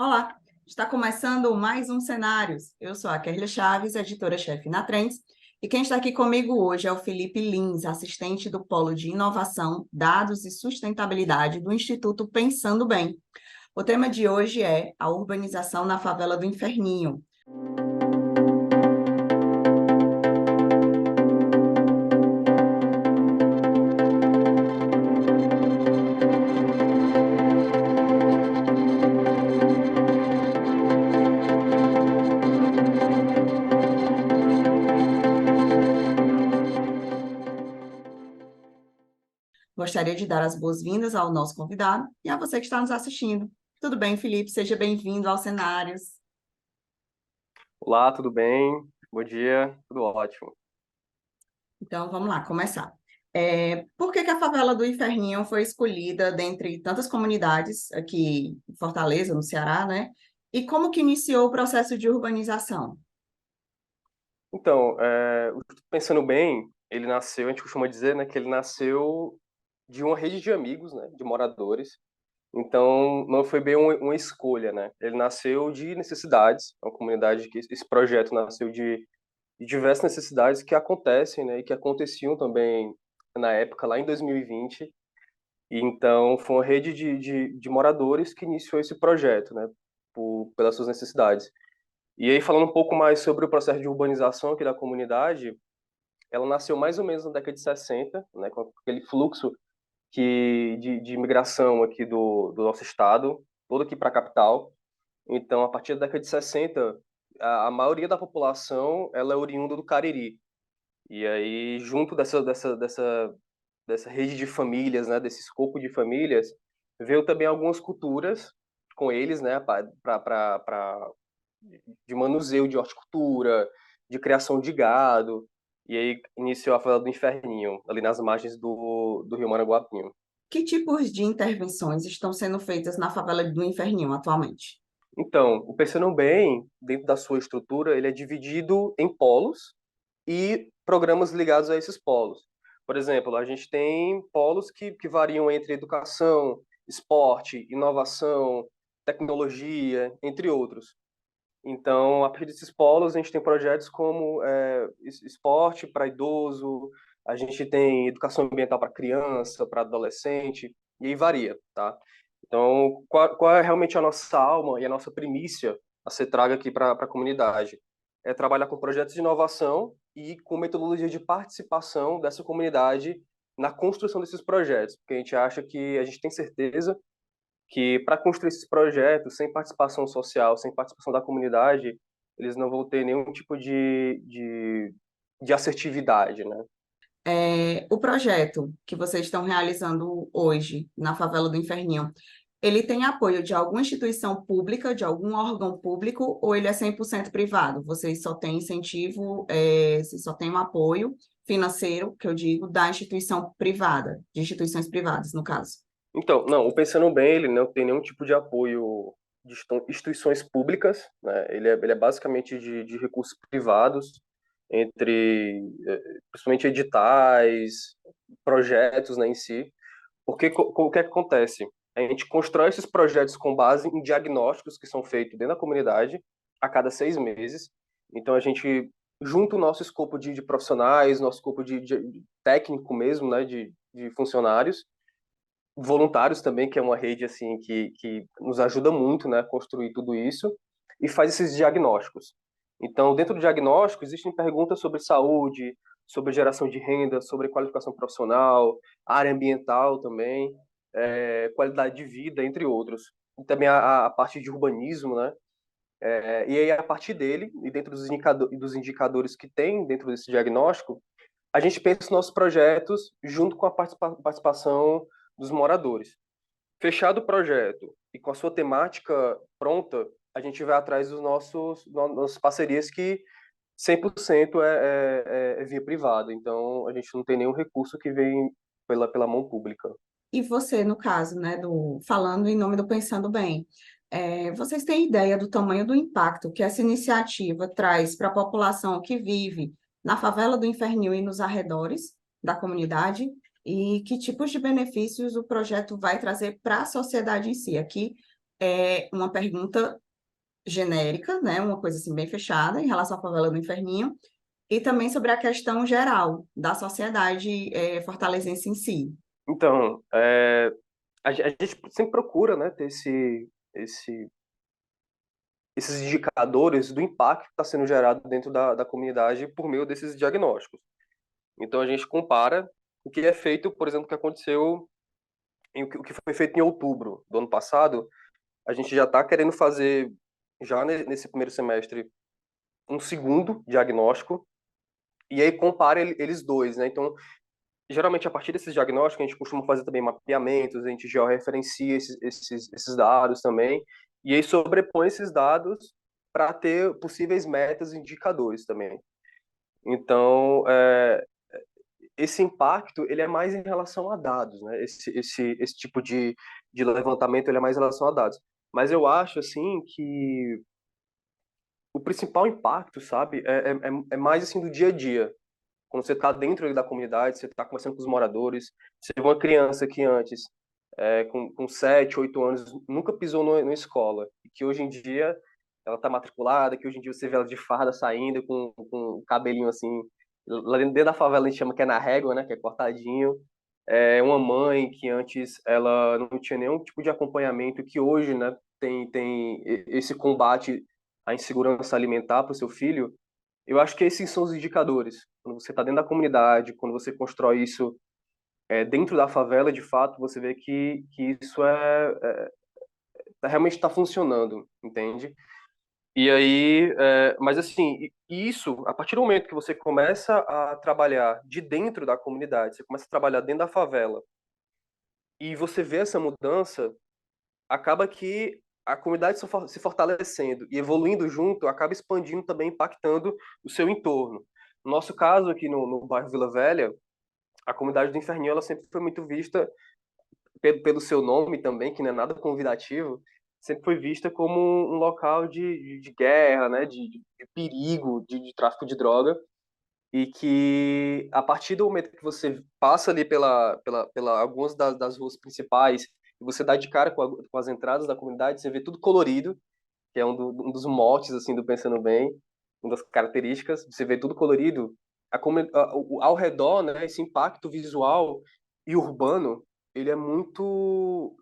Olá, está começando mais um Cenários. Eu sou a Kerlia Chaves, editora-chefe na Trends, e quem está aqui comigo hoje é o Felipe Lins, assistente do Polo de Inovação, Dados e Sustentabilidade do Instituto Pensando Bem. O tema de hoje é a urbanização na favela do Inferninho. Gostaria de dar as boas-vindas ao nosso convidado e a você que está nos assistindo. Tudo bem, Felipe? Seja bem-vindo aos Cenários. Olá, tudo bem? Bom dia, tudo ótimo. Então, vamos lá, começar. Por que que a favela do Inferninho foi escolhida dentre tantas comunidades aqui em Fortaleza, no Ceará, né? E como que iniciou o processo de urbanização? Então, pensando bem, ele nasceu, a gente costuma dizer, né, que ele nasceu de uma rede de amigos, né, de moradores. Então, não foi bem uma escolha, né? Ele nasceu de necessidades, é uma comunidade que esse projeto nasceu de diversas necessidades que acontecem, né, e que aconteciam também na época, lá em 2020. E então, foi uma rede de moradores que iniciou esse projeto, né, pelas suas necessidades. E aí, falando um pouco mais sobre o processo de urbanização aqui da comunidade, ela nasceu mais ou menos na década de 60, né, com aquele fluxo de imigração aqui do nosso estado, todo aqui para a capital. Então, a partir da década de 60, a maioria da população ela é oriunda do Cariri. E aí, junto dessa rede de famílias, né, desse escopo de famílias, veio também algumas culturas com eles, né, de manuseio de horticultura, de criação de gado, e aí iniciou a favela do Inferninho, ali nas margens do Rio Maranguapinho. Que tipos de intervenções estão sendo feitas na favela do Inferninho atualmente? Então, o Pensando Bem, dentro da sua estrutura, ele é dividido em polos e programas ligados a esses polos. Por exemplo, a gente tem polos que variam entre educação, esporte, inovação, tecnologia, entre outros. Então, a partir desses polos, a gente tem projetos como esporte para idoso, a gente tem educação ambiental para criança, para adolescente, e aí varia, tá? Então, qual é realmente a nossa alma e a nossa primícia a ser traga aqui para a comunidade? É trabalhar com projetos de inovação e com metodologia de participação dessa comunidade na construção desses projetos, porque a gente acha que a gente tem certeza que para construir esses projetos, sem participação social, sem participação da comunidade, eles não vão ter nenhum tipo de assertividade, né? O projeto que vocês estão realizando hoje na favela do Inferninho, ele tem apoio de alguma instituição pública, de algum órgão público, ou ele é 100% privado? Vocês só têm incentivo, vocês só têm um apoio financeiro, que eu digo, da instituição privada, de instituições privadas, no caso. Então, não, o Pensando Bem, ele não tem nenhum tipo de apoio de instituições públicas, né? Ele é basicamente de recursos privados, entre principalmente editais, projetos, né, em si. Porque o que acontece? A gente constrói esses projetos com base em diagnósticos que são feitos dentro da comunidade a cada 6 meses. Então a gente junta o nosso escopo de profissionais, nosso escopo de técnico mesmo, né, de funcionários, voluntários também, que é uma rede assim que nos ajuda muito, né, a construir tudo isso e faz esses diagnósticos. Então, dentro do diagnóstico, existem perguntas sobre saúde, sobre geração de renda, sobre qualificação profissional, área ambiental também, qualidade de vida, entre outros. E também a parte de urbanismo, né? E aí, a partir dele, e dentro dos indicadores que tem dentro desse diagnóstico, a gente pensa os nossos projetos junto com a participação dos moradores. Fechado o projeto e com a sua temática pronta, a gente vai atrás dos nossas parcerias que 100% é via privada. Então, a gente não tem nenhum recurso que vem pela mão pública. E você, no caso, né, falando em nome do Pensando Bem, vocês têm ideia do tamanho do impacto que essa iniciativa traz para a população que vive na favela do Inferninho e nos arredores da comunidade? E que tipos de benefícios o projeto vai trazer para a sociedade em si? Aqui, é uma pergunta genérica, né? Uma coisa assim bem fechada em relação à favela do Inferninho, e também sobre a questão geral da sociedade fortalezense em si. Então, a gente sempre procura, né, ter esse, esses indicadores do impacto que está sendo gerado dentro da comunidade por meio desses diagnósticos. Então, a gente compara o que é feito, por exemplo, o que aconteceu, o que foi feito em outubro do ano passado. A gente já está querendo fazer, já nesse primeiro semestre, um segundo diagnóstico, e aí compara eles dois, né? Então, geralmente, a partir desses diagnósticos, a gente costuma fazer também mapeamentos, a gente georreferencia esses dados também, e aí sobrepõe esses dados para ter possíveis metas e indicadores também. Então, esse impacto, ele é mais em relação a dados, né? Esse tipo de levantamento, ele é mais em relação a dados. Mas eu acho, assim, que o principal impacto, sabe, é mais, assim, do dia a dia. Quando você está dentro da comunidade, você está conversando com os moradores, você vê uma criança que antes, com 7, 8 anos, nunca pisou numa escola, e que hoje em dia ela está matriculada, que hoje em dia você vê ela de farda saindo com o cabelinho assim, lá dentro da favela a gente chama que é na régua, né, que é cortadinho. É uma mãe que antes ela não tinha nenhum tipo de acompanhamento, que hoje, né, tem esse combate à insegurança alimentar para o seu filho. Eu acho que esses são os indicadores. Quando você está dentro da comunidade, quando você constrói isso dentro da favela, de fato, você vê que isso realmente está funcionando, entende? E aí, mas assim, e isso, a partir do momento que você começa a trabalhar de dentro da comunidade, você começa a trabalhar dentro da favela, e você vê essa mudança, acaba que a comunidade se fortalecendo e evoluindo junto, acaba expandindo também, impactando o seu entorno. No nosso caso, aqui no bairro Vila Velha, a comunidade do Inferninho ela sempre foi muito vista, pelo seu nome também, que não é nada convidativo, sempre foi vista como um local de guerra, né, de perigo, de tráfico de droga, e que a partir do momento que você passa ali pela algumas das ruas principais e você dá de cara com as entradas da comunidade, você vê tudo colorido, que é um dos motes assim do Pensando Bem, uma das características, você vê tudo colorido, ao redor, né, esse impacto visual e urbano, ele é muito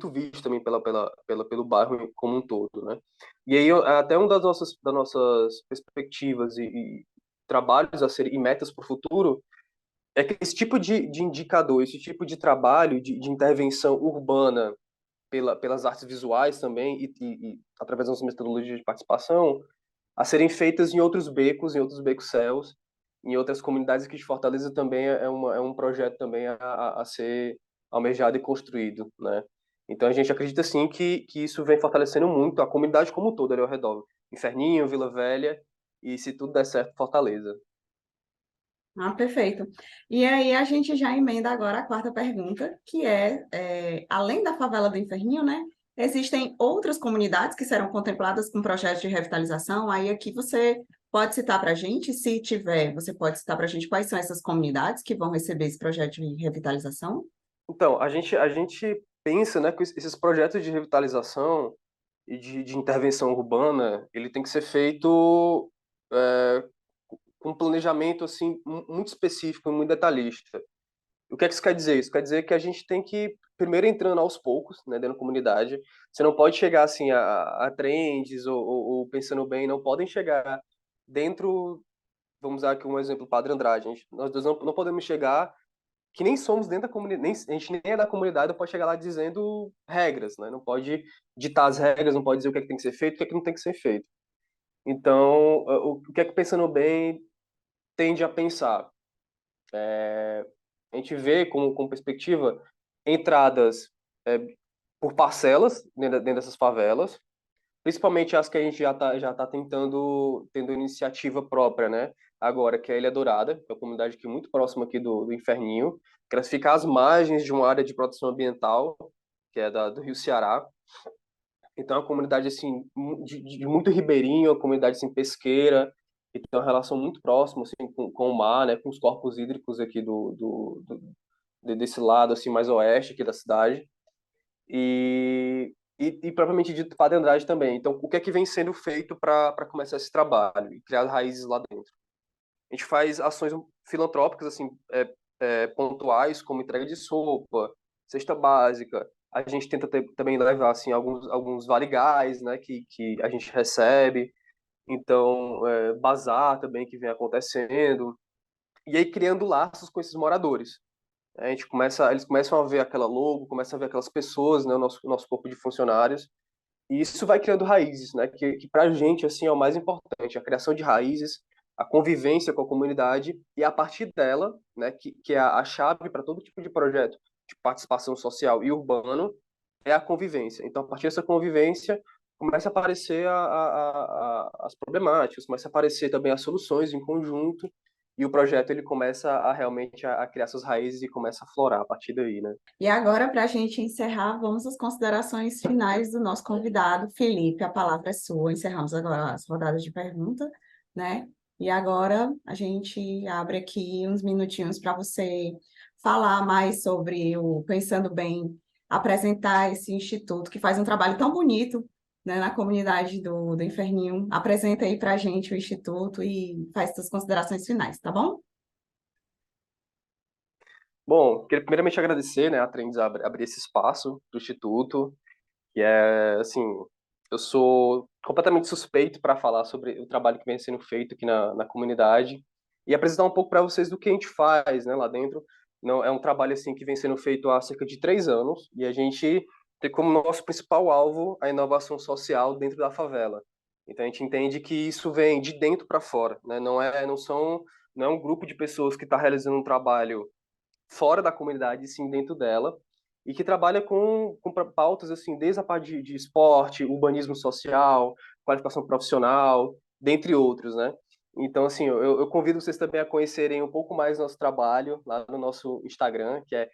visto também pelo bairro como um todo, né? E aí até uma das nossas perspectivas e trabalhos a ser e metas para o futuro é que esse tipo de indicador, esse tipo de trabalho de intervenção urbana pelas artes visuais também e através das metodologias de participação a serem feitas em outros becos, em outros becos céus, em outras comunidades aqui de Fortaleza também é um projeto também a ser almejado e construído, né? Então a gente acredita sim que isso vem fortalecendo muito a comunidade como um todo ali ao redor. Inferninho, Vila Velha e se tudo der certo, Fortaleza. Ah, perfeito. E aí a gente já emenda agora a quarta pergunta, que além da favela do Inferninho, né? Existem outras comunidades que serão contempladas com projetos de revitalização. Aí aqui você pode citar para a gente, se tiver, você pode citar para a gente quais são essas comunidades que vão receber esse projeto de revitalização? Então, a gente pensa, né, que esses projetos de revitalização e de intervenção urbana, ele tem que ser feito é, com um planejamento assim muito específico, muito detalhista. O que é que isso quer dizer? Isso quer dizer que a gente tem que primeiro entrando aos poucos, né, dentro da comunidade. Você não pode chegar assim a trends ou pensando bem, não podem chegar dentro. Vamos usar aqui um exemplo, Padre Andrade. Nós dois não podemos chegar que nem somos dentro da comunidade, a gente nem é da comunidade, não pode chegar lá dizendo regras, né? Não pode ditar as regras, não pode dizer o que é que tem que ser feito, o que é que não tem que ser feito. Então, o que é que pensando bem tende a pensar? A gente vê como perspectiva entradas é, por parcelas dentro dessas favelas, principalmente as que a gente já tá tendo iniciativa própria, né? Agora, que é a Ilha Dourada, que é uma comunidade aqui muito próxima aqui do Inferninho, que ela fica às margens de uma área de proteção ambiental, que é do Rio Ceará. Então, é uma comunidade, assim, de muito ribeirinho, uma comunidade, assim, pesqueira, que tem uma relação muito próxima, assim, com o mar, né? Com os corpos hídricos aqui desse lado, assim, mais oeste aqui da cidade. E e propriamente dito Padre Andrade também. Então, o que é que vem sendo feito para começar esse trabalho e criar raízes lá dentro? A gente faz ações filantrópicas, assim, pontuais, como entrega de sopa, cesta básica. A gente tenta também levar, assim, alguns vale-gás, né, que a gente recebe. Então, bazar também que vem acontecendo. E aí criando laços com esses moradores. Eles começam a ver aquela logo, começam a ver aquelas pessoas, né, o nosso corpo de funcionários, e isso vai criando raízes, né, que para a gente assim é o mais importante, a criação de raízes, a convivência com a comunidade e a partir dela, né, que é a chave para todo tipo de projeto de participação social e urbano é a convivência. Então, a partir dessa convivência começa a aparecer as problemáticas, começa a aparecer também as soluções em conjunto e o projeto ele começa a realmente a criar suas raízes e começa a florar a partir daí, né? E agora, para a gente encerrar, vamos às considerações finais do nosso convidado, Felipe. A palavra é sua. Encerramos agora as rodadas de pergunta, né? E agora a gente abre aqui uns minutinhos para você falar mais sobre o Pensando Bem, apresentar esse instituto que faz um trabalho tão bonito, né, na comunidade do Inferninho. Apresenta aí para a gente o instituto e faz suas considerações finais, tá bom? Bom, queria primeiramente agradecer, né, a Trends abrir esse espaço do Instituto, que é, assim, eu sou completamente suspeito para falar sobre o trabalho que vem sendo feito aqui na comunidade e apresentar um pouco para vocês do que a gente faz, né, lá dentro. Não, é um trabalho, assim, que vem sendo feito há cerca de 3 anos e a gente tem como nosso principal alvo a inovação social dentro da favela. Então, a gente entende que isso vem de dentro para fora, né, não é um grupo de pessoas que está realizando um trabalho fora da comunidade, sim dentro dela, e que trabalha com pautas assim, desde a parte de esporte, urbanismo social, qualificação profissional, dentre outros, né? Então, assim, eu convido vocês também a conhecerem um pouco mais do nosso trabalho lá no nosso Instagram, que é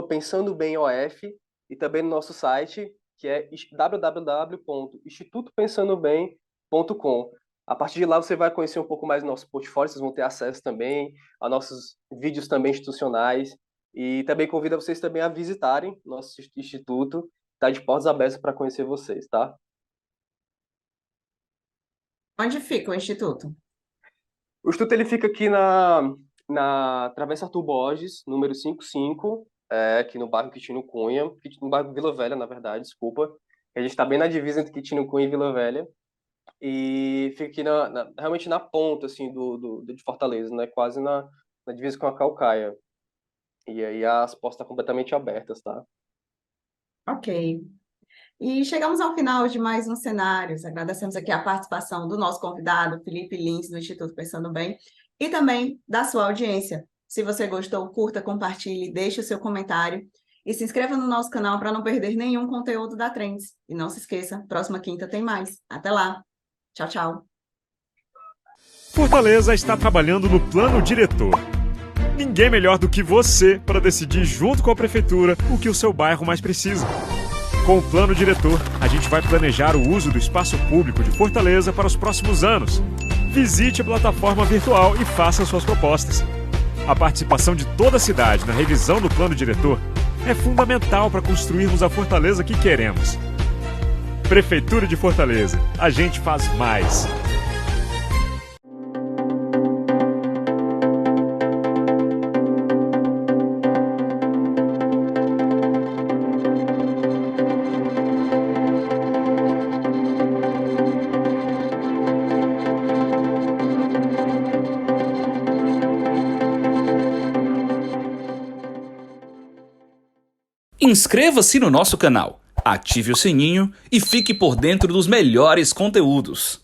@pensandobem.of, e também no nosso site, que é www.institutopensandobem.com. A partir de lá você vai conhecer um pouco mais do nosso portfólio, vocês vão ter acesso também a nossos vídeos também institucionais, e também convido vocês também a visitarem nosso instituto, está de portas abertas para conhecer vocês, tá? Onde fica o instituto? O instituto ele fica aqui na Travessa Arthur Borges, número 55, aqui no bairro Quitino Cunha, no bairro Vila Velha, na verdade, desculpa. A gente está bem na divisa entre Quitino Cunha e Vila Velha. E fica aqui realmente na ponta, assim, de Fortaleza, né? Quase na divisa com a Caucaia. E aí as portas estão completamente abertas, tá? Ok. E chegamos ao final de mais um Cenários. Agradecemos aqui a participação do nosso convidado, Felipe Lins, do Instituto Pensando Bem, e também da sua audiência. Se você gostou, curta, compartilhe, deixe o seu comentário e se inscreva no nosso canal para não perder nenhum conteúdo da Trends. E não se esqueça, próxima quinta tem mais. Até lá. Tchau, tchau. Fortaleza está trabalhando no plano diretor. Ninguém melhor do que você para decidir junto com a prefeitura o que o seu bairro mais precisa. Com o plano diretor, a gente vai planejar o uso do espaço público de Fortaleza para os próximos anos. Visite a plataforma virtual e faça suas propostas. A participação de toda a cidade na revisão do plano diretor é fundamental para construirmos a Fortaleza que queremos. Prefeitura de Fortaleza, a gente faz mais. Inscreva-se no nosso canal, ative o sininho e fique por dentro dos melhores conteúdos.